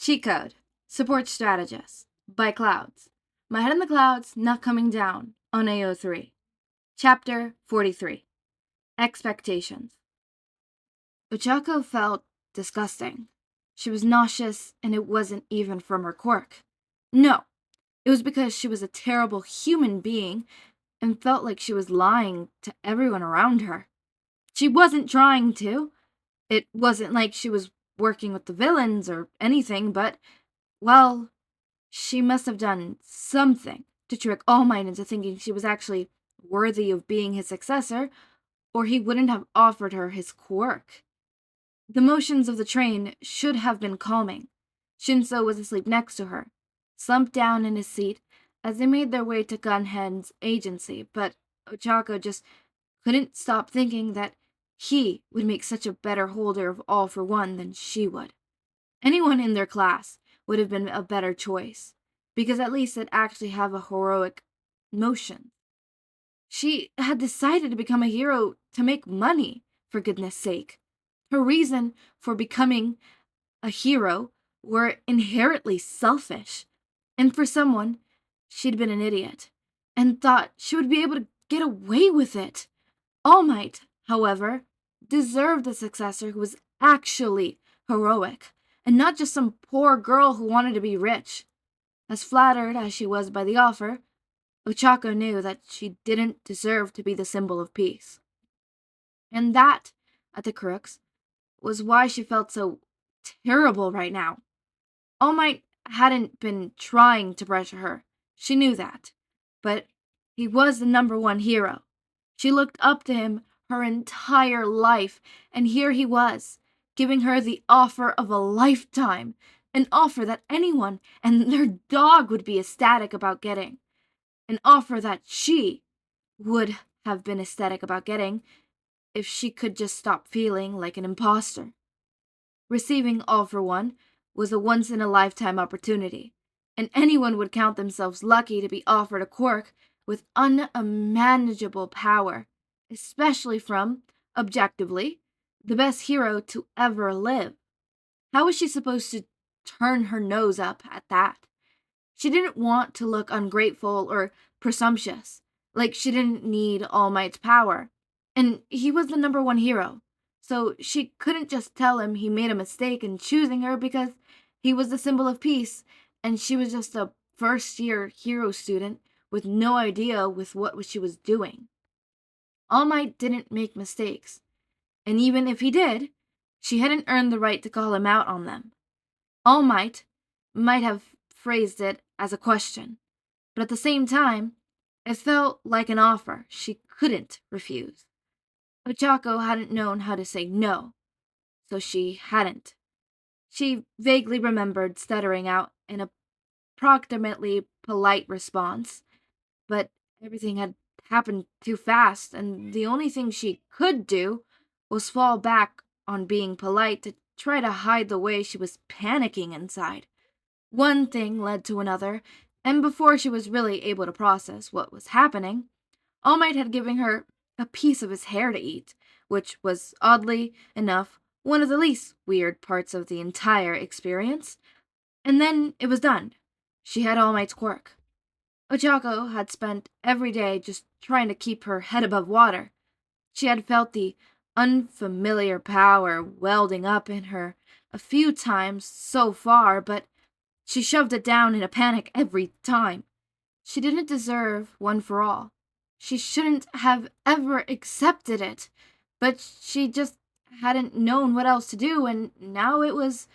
Cheat Code. Support Strategist. By Clouds. My Head in the Clouds Not Coming Down on AO3. Chapter 43. Expectations. Ochako felt disgusting. She was nauseous, and it wasn't even from her quirk. No, it was because she was a terrible human being and felt like she was lying to everyone around her. She wasn't trying to. It wasn't like she was working with the villains or anything, but, well, she must have done something to trick All Might into thinking she was actually worthy of being his successor, or he wouldn't have offered her his quirk. The motions of the train should have been calming. Shinso was asleep next to her, slumped down in his seat as they made their way to Gunhead's agency, but Ochako just couldn't stop thinking that he would make such a better holder of All for One than she would. Anyone in their class would have been a better choice, because at least they'd actually have a heroic motion. She had decided to become a hero to make money, for goodness sake. Her reason for becoming a hero were inherently selfish, and for someone, she'd been an idiot, and thought she would be able to get away with it. All Might, however, deserved a successor who was actually heroic, and not just some poor girl who wanted to be rich. As flattered as she was by the offer, Ochako knew that she didn't deserve to be the symbol of peace. And that, at the crux, was why she felt so terrible right now. All Might hadn't been trying to pressure her. She knew that. But he was the #1 hero. She looked up to him her entire life, and here he was, giving her the offer of a lifetime, an offer that anyone and their dog would be ecstatic about getting, an offer that she would have been ecstatic about getting if she could just stop feeling like an imposter. Receiving All for One was a once-in-a-lifetime opportunity, and anyone would count themselves lucky to be offered a quirk with unimaginable power, especially from, objectively, the best hero to ever live. How was she supposed to turn her nose up at that? She didn't want to look ungrateful or presumptuous, like she didn't need All Might's power. And he was the #1 hero, so she couldn't just tell him he made a mistake in choosing her because he was the symbol of peace, and she was just a first-year hero student with no idea with what she was doing. All Might didn't make mistakes, and even if he did, she hadn't earned the right to call him out on them. All Might have phrased it as a question, but at the same time, it felt like an offer she couldn't refuse. Ochako hadn't known how to say no, so she hadn't. She vaguely remembered stuttering out an approximately polite response, but everything had happened too fast, and the only thing she could do was fall back on being polite to try to hide the way she was panicking inside. One thing led to another, and before she was really able to process what was happening, All Might had given her a piece of his hair to eat, which was, oddly enough, one of the least weird parts of the entire experience. And then it was done. She had All Might's quirk. Ochako had spent every day just trying to keep her head above water. She had felt the unfamiliar power welding up in her a few times so far, but she shoved it down in a panic every time. She didn't deserve One for All. She shouldn't have ever accepted it, but she just hadn't known what else to do, and now it was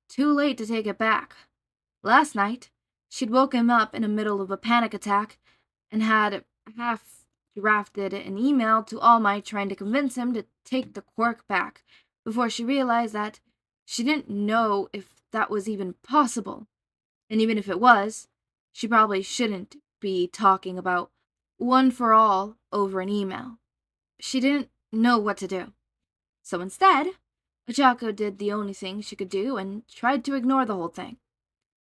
too late to take it back. Last night, she'd woke him up in the middle of a panic attack and had half-drafted an email to All Might trying to convince him to take the quirk back before she realized that she didn't know if that was even possible. And even if it was, she probably shouldn't be talking about One for All over an email. She didn't know what to do. So instead, Ochako did the only thing she could do and tried to ignore the whole thing.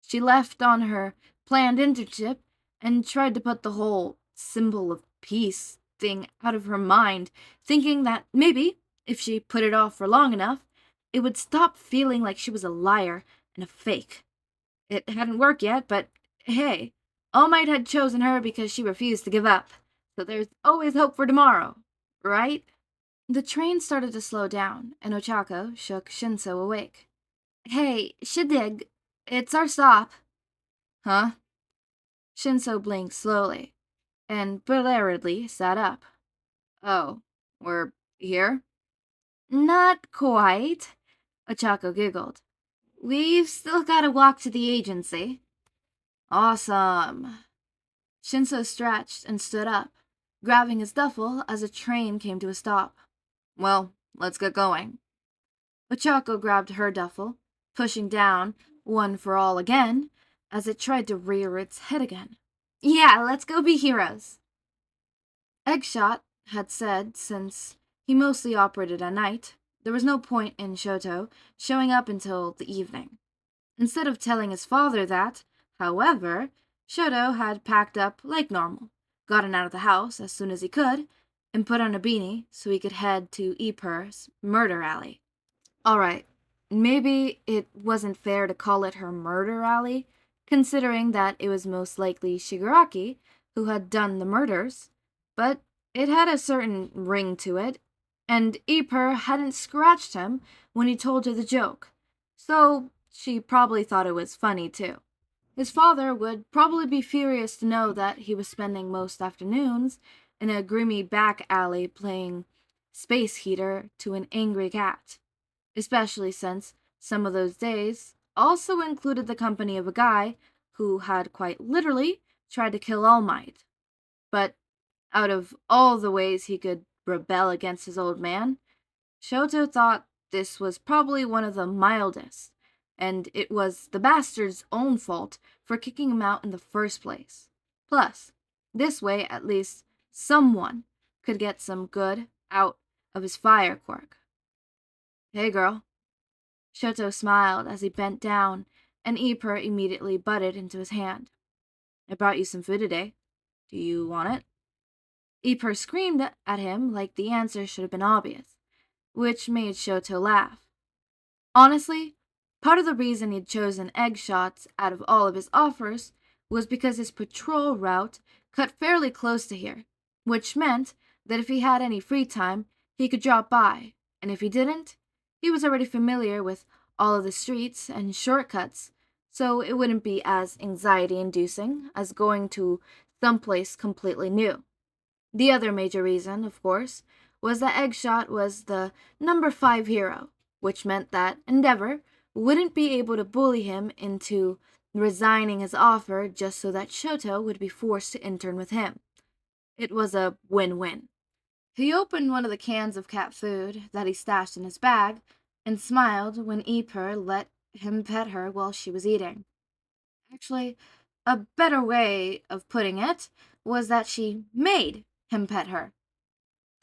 She left on her planned internship and tried to put the whole symbol of peace thing out of her mind, thinking that maybe, if she put it off for long enough, it would stop feeling like she was a liar and a fake. It hadn't worked yet, but hey, All Might had chosen her because she refused to give up. So there's always hope for tomorrow, right? The train started to slow down, and Ochako shook Shinso awake. Hey, Shidig, it's our stop. Huh? Shinso blinked slowly, and bewilderedly sat up. Oh, we're here? Not quite, Ochako giggled. We've still gotta walk to the agency. Awesome. Shinso stretched and stood up, grabbing his duffel as a train came to a stop. Well, let's get going. Ochako grabbed her duffel, pushing down, one for all again, as it tried to rear its head again. Yeah, let's go be heroes. Eggshot had said since he mostly operated at night, there was no point in Shoto showing up until the evening. Instead of telling his father that, however, Shoto had packed up like normal, gotten out of the house as soon as he could, and put on a beanie so he could head to Ippur's murder alley. Alright, maybe it wasn't fair to call it her murder alley, considering that it was most likely Shigaraki who had done the murders, but it had a certain ring to it, and Ippur hadn't scratched him when he told her the joke, so she probably thought it was funny too. His father would probably be furious to know that he was spending most afternoons in a grimy back alley playing Space Heater to an angry cat, especially since some of those days also included the company of a guy who had quite literally tried to kill All Might. But out of all the ways he could rebel against his old man, Shoto thought this was probably one of the mildest, and it was the bastard's own fault for kicking him out in the first place. Plus, this way at least someone could get some good out of his fire quirk. Hey girl. Shoto smiled as he bent down, and Ippur immediately butted into his hand. I brought you some food today. Do you want it? Ippur screamed at him like the answer should have been obvious, which made Shoto laugh. Honestly, part of the reason he'd chosen egg shots out of all of his offers was because his patrol route cut fairly close to here, which meant that if he had any free time, he could drop by, and if he didn't, he was already familiar with all of the streets and shortcuts, so it wouldn't be as anxiety-inducing as going to someplace completely new. The other major reason, of course, was that Eggshot was the number 5 hero, which meant that Endeavor wouldn't be able to bully him into resigning his offer just so that Shoto would be forced to intern with him. It was a win-win. He opened one of the cans of cat food that he stashed in his bag and smiled when Ippur let him pet her while she was eating. Actually, a better way of putting it was that she made him pet her.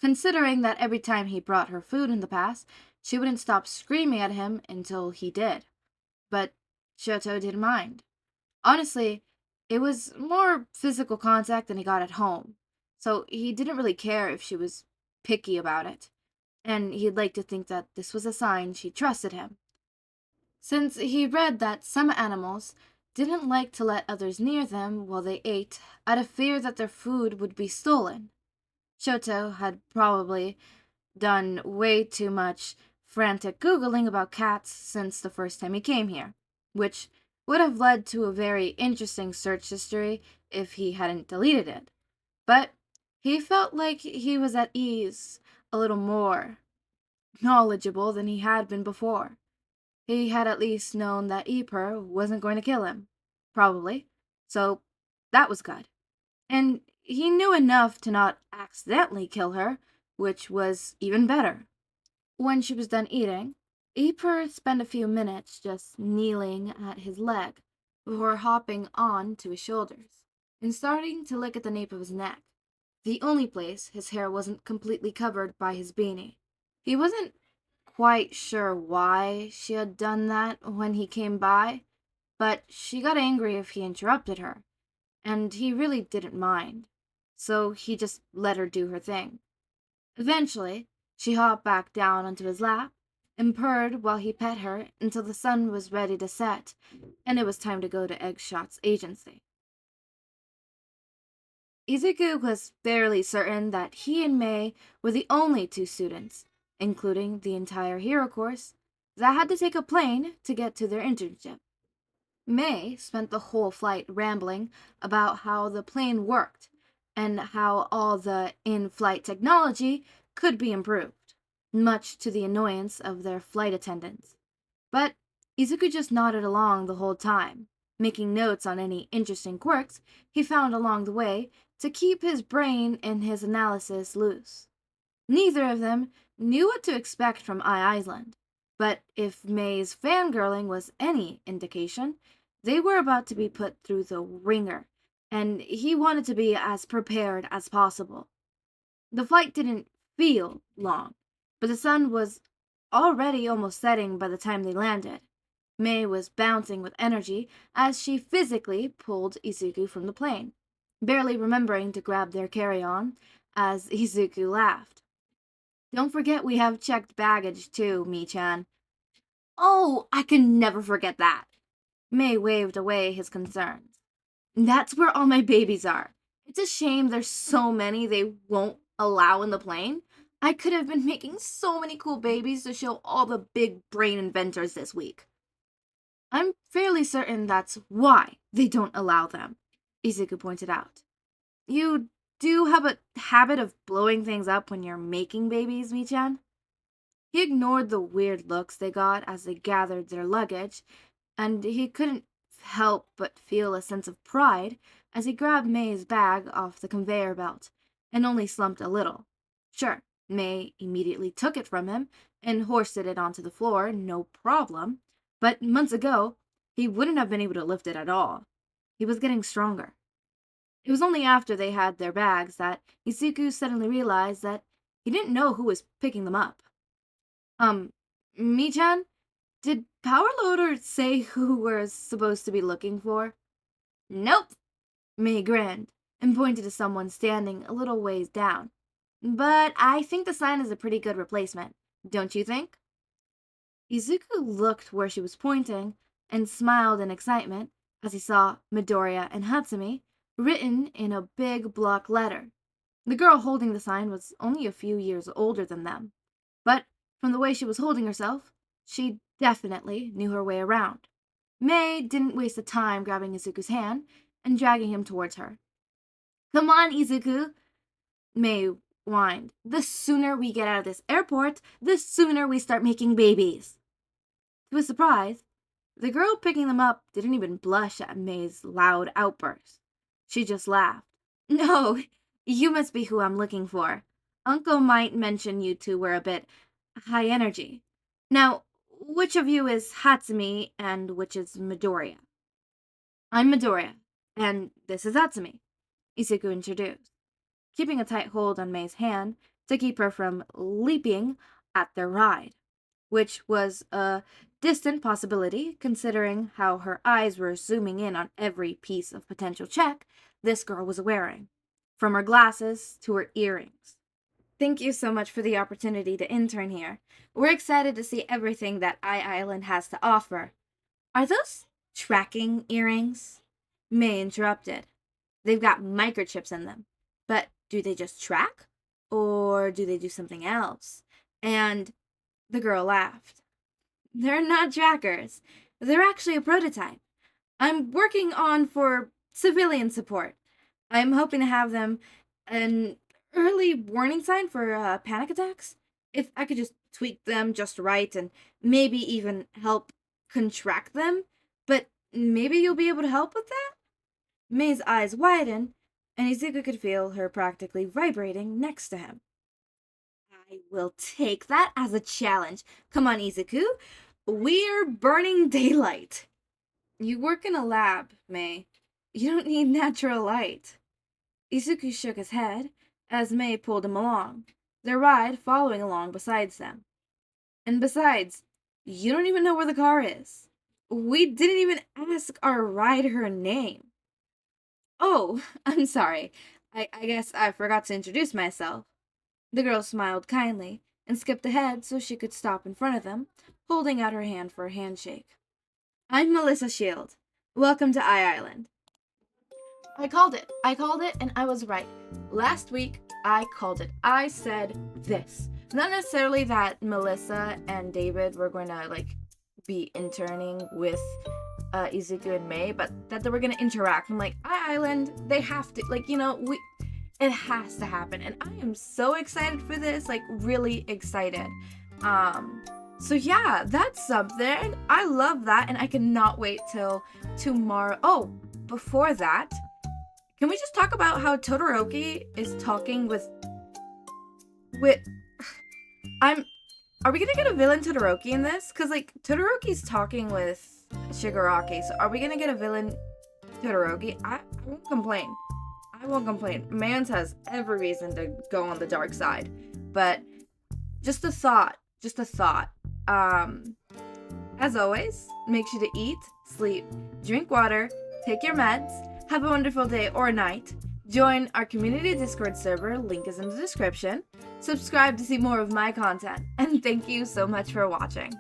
Considering that every time he brought her food in the past, she wouldn't stop screaming at him until he did. But Shoto didn't mind. Honestly, it was more physical contact than he got at home, so he didn't really care if she was picky about it, and he'd like to think that this was a sign she trusted him. Since he read that some animals didn't like to let others near them while they ate out of fear that their food would be stolen. Shoto had probably done way too much frantic Googling about cats since the first time he came here, which would have led to a very interesting search history if he hadn't deleted it. But he felt like he was at ease, a little more knowledgeable than he had been before. He had at least known that Ippur wasn't going to kill him, probably, so that was good. And he knew enough to not accidentally kill her, which was even better. When she was done eating, Ippur spent a few minutes just kneeling at his leg before hopping on to his shoulders and starting to lick at the nape of his neck, the only place his hair wasn't completely covered by his beanie. He wasn't quite sure why she had done that when he came by, but she got angry if he interrupted her, and he really didn't mind, so he just let her do her thing. Eventually, she hopped back down onto his lap and purred while he pet her until the sun was ready to set and it was time to go to Eggshot's agency. Izuku was fairly certain that he and Mei were the only two students, including the entire hero course, that had to take a plane to get to their internship. Mei spent the whole flight rambling about how the plane worked and how all the in-flight technology could be improved, much to the annoyance of their flight attendants. But Izuku just nodded along the whole time, making notes on any interesting quirks he found along the way to keep his brain and his analysis loose. Neither of them knew what to expect from Island, but if Mei's fangirling was any indication, they were about to be put through the ringer, and he wanted to be as prepared as possible. The flight didn't feel long, but the sun was already almost setting by the time they landed. Mei was bouncing with energy as she physically pulled Izuku from the plane, barely remembering to grab their carry-on as Izuku laughed. Don't forget we have checked baggage too, Mi-chan. Oh, I can never forget that. Mei waved away his concerns. That's where all my babies are. It's a shame there's so many they won't allow in the plane. I could have been making so many cool babies to show all the big brain inventors this week. I'm fairly certain that's why they don't allow them, Izuku pointed out. You do have a habit of blowing things up when you're making babies, Mi-chan? He ignored the weird looks they got as they gathered their luggage, and he couldn't help but feel a sense of pride as he grabbed Mei's bag off the conveyor belt and only slumped a little. Sure, Mei immediately took it from him and hoisted it onto the floor, no problem, but months ago, he wouldn't have been able to lift it at all. He was getting stronger. It was only after they had their bags that Izuku suddenly realized that he didn't know who was picking them up. Mi-chan? Did Power Loader say who we're supposed to be looking for? Nope. Mei grinned and pointed to someone standing a little ways down. But I think the sign is a pretty good replacement, don't you think? Izuku looked where she was pointing and smiled in excitement as he saw Midoriya and Hatsume written in a big block letter. The girl holding the sign was only a few years older than them, but from the way she was holding herself, she definitely knew her way around. Mei didn't waste the time grabbing Izuku's hand and dragging him towards her. Come on, Izuku, Mei whined. The sooner we get out of this airport, the sooner we start making babies. To his surprise, the girl picking them up didn't even blush at Mei's loud outburst. She just laughed. No, you must be who I'm looking for. Uncle might mention you two were a bit high energy. Now, which of you is Hatsume and which is Midoriya? I'm Midoriya, and this is Hatsume, Izuku introduced, keeping a tight hold on Mei's hand to keep her from leaping at their ride, which was a distant possibility considering how her eyes were zooming in on every piece of potential check this girl was wearing, from her glasses to her earrings. Thank you so much for the opportunity to intern here. We're excited to see everything that Island has to offer. Are those tracking earrings? Mei interrupted. They've got microchips in them. But do they just track? Or do they do something else? And the girl laughed. They're not trackers. They're actually a prototype. I'm working on for civilian support. I'm hoping to have them an early warning sign for panic attacks. If I could just tweak them just right and maybe even help contract them. But maybe you'll be able to help with that? Mei's eyes widened, and Izuku could feel her practically vibrating next to him. I will take that as a challenge. Come on, Izuku. We're burning daylight. You work in a lab, Mei. You don't need natural light. Izuku shook his head as Mei pulled him along, their ride following along beside them. And besides, you don't even know where the car is. We didn't even ask our ride her name. Oh, I'm sorry. I guess I forgot to introduce myself. The girl smiled kindly and skipped ahead so she could stop in front of them, holding out her hand for a handshake. I'm Melissa Shield. Welcome to I-Island. I called it, and I was right. Last week, I called it. I said this. Not necessarily that Melissa and David were going to, be interning with Izuku and Mei, but that they were going to interact. I'm like, I-Island, they have to, it has to happen. And I am so excited for this, really excited. So yeah, that's something. I love that, and I cannot wait till tomorrow. Oh, before that, can we just talk about how Todoroki is talking with are we gonna get a villain Todoroki in this? Cause Todoroki's talking with Shigaraki, so are we gonna get a villain Todoroki? I won't complain. Mans has every reason to go on the dark side, but just a thought. As always, make sure to eat, sleep, drink water, take your meds, have a wonderful day or night. Join our community Discord server, link is in the description. Subscribe to see more of my content, and thank you so much for watching.